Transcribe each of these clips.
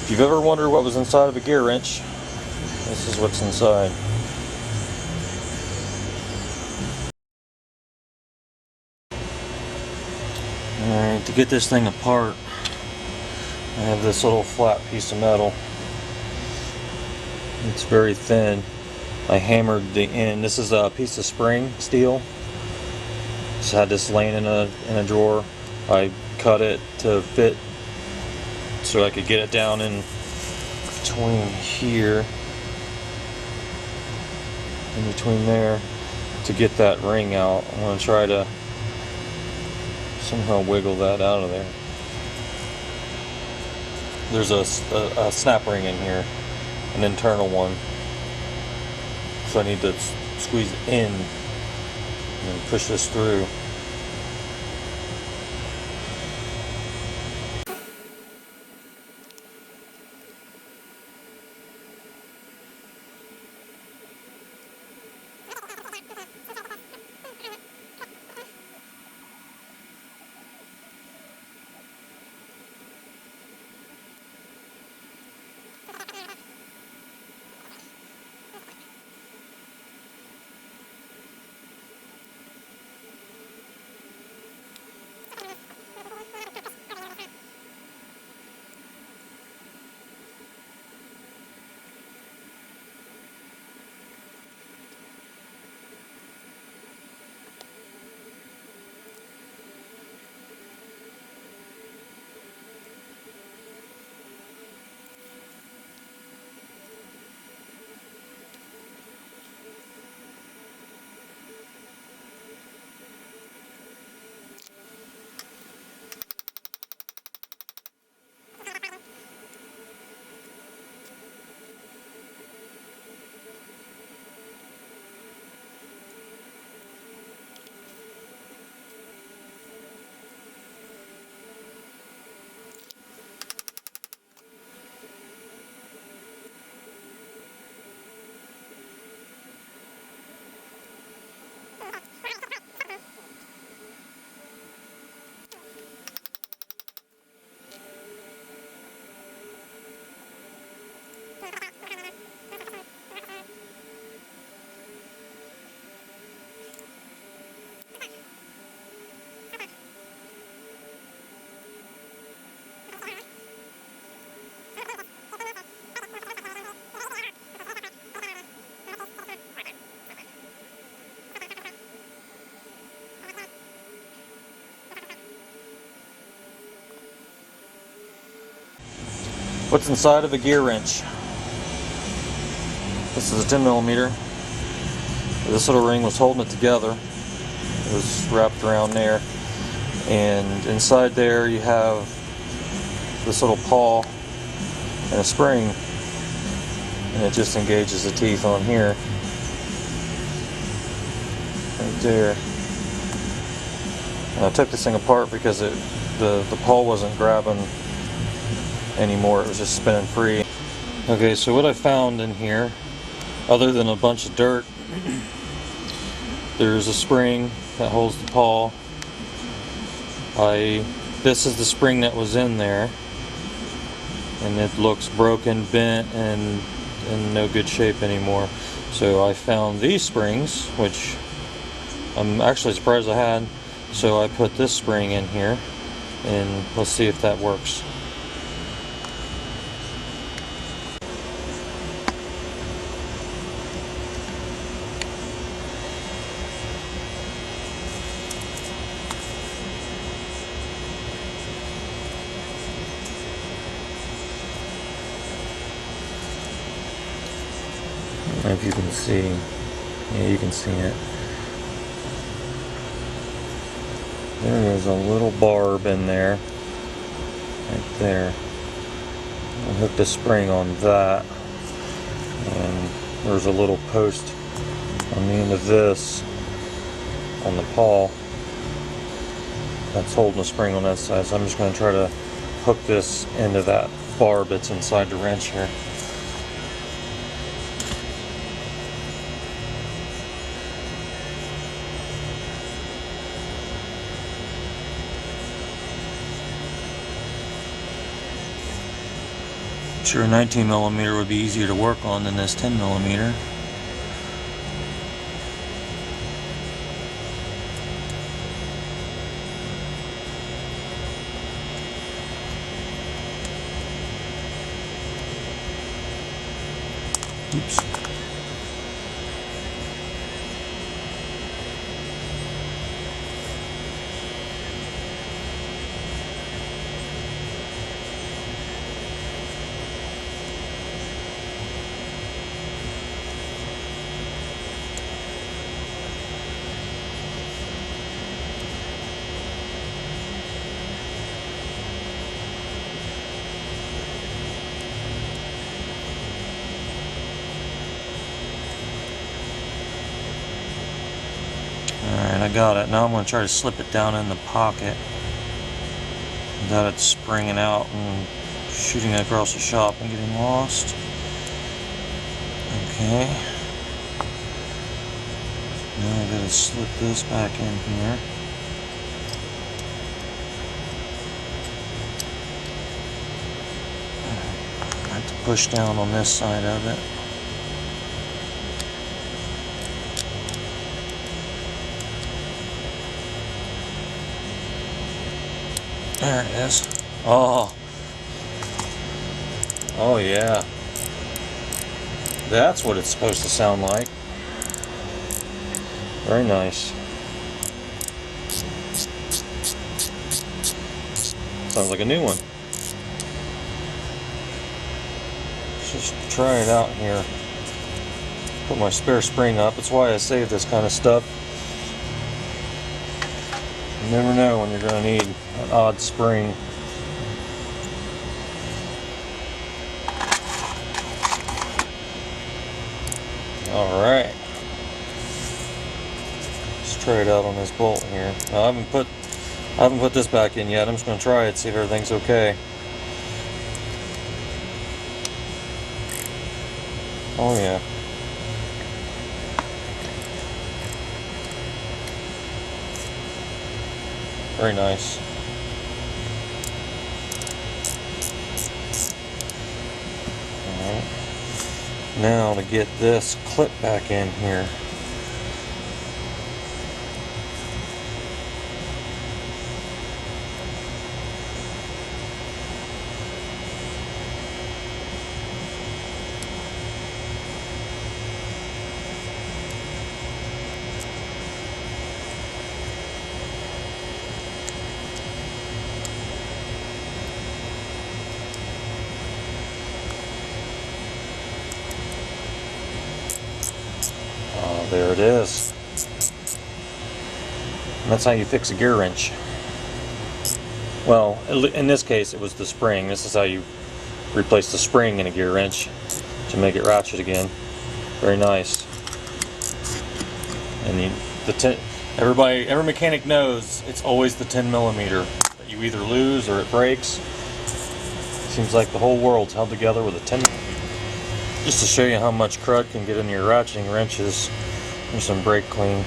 If you've ever wondered what was inside of a gear wrench, this is what's inside. Alright, to get this thing apart, I have this little flat piece of metal. It's very thin. I hammered the end. This is a piece of spring steel. Just had this laying in a drawer. I cut it to fit so I could get it down in between here, in between there, to get that ring out. I'm going to try to somehow wiggle that out of there. There's a snap ring in here, an internal one, so I need to squeeze it in and push this through. What's inside of a gear wrench? This is a 10mm. This little ring was holding it together. It was wrapped around there. And inside there you have this little pawl and a spring. And it just engages the teeth on here. Right there. And I took this thing apart because the pawl wasn't grabbing anymore, it was just spinning free. Okay, so what I found in here, other than a bunch of dirt, there's a spring that holds the pawl. This is the spring that was in there, and it looks broken, bent, and in no good shape anymore. So I found these springs, which I'm actually surprised I had. So I put this spring in here, and let's see if that works. I don't know if you can see. Yeah, you can see it. There is a little barb in there. Right there. I hooked a spring on that. And there's a little post on the end of this on the pawl that's holding a spring on that side. So I'm just going to try to hook this into that barb that's inside the wrench here. Sure, a 19 millimeter would be easier to work on than this 10 millimeter. Oops. Alright, I got it. Now I'm going to try to slip it down in the pocket without it springing out and shooting across the shop and getting lost. Okay. Now I've got to slip this back in here. I have to push down on this side of it. There it is. Oh. Oh yeah. That's what it's supposed to sound like. Very nice. Sounds like a new one. Let's just try it out here. Put my spare spring up. That's why I save this kind of stuff. You never know when you're going to need an odd spring. Alright. Let's try it out on this bolt here. Now, I haven't put this back in yet. I'm just going to try it, see if everything's okay. Oh yeah. Very nice. Alright. Now to get this clip back in here. There it is. And that's how you fix a gear wrench. Well, in this case it was the spring. This is how you replace the spring in a gear wrench to make it ratchet again. Very nice. And every mechanic knows it's always the 10 millimeter that you either lose or it breaks. Seems like the whole world's held together with a 10 millimeter. Just to show you how much crud can get in your ratcheting wrenches. Here's some brake clean.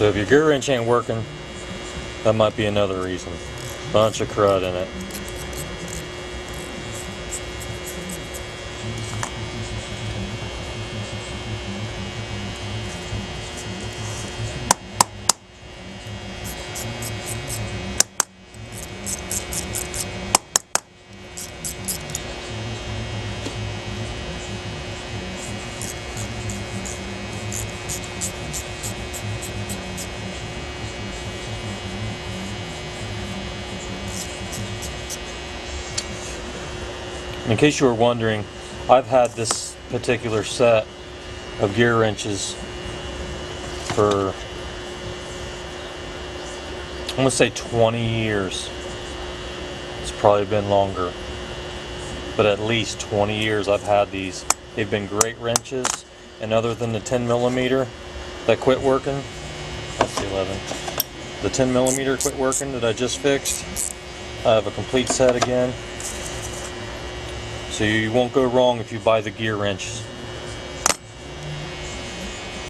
So if your gear wrench ain't working, that might be another reason. Bunch of crud in it. In case you were wondering, I've had this particular set of gear wrenches for, I'm going to say 20 years. It's probably been longer, but at least 20 years I've had these. They've been great wrenches, and other than the 10 millimeter that quit working, that's the 11. The 10 millimeter quit working that I just fixed. I have a complete set again. So you won't go wrong if you buy the gear wrench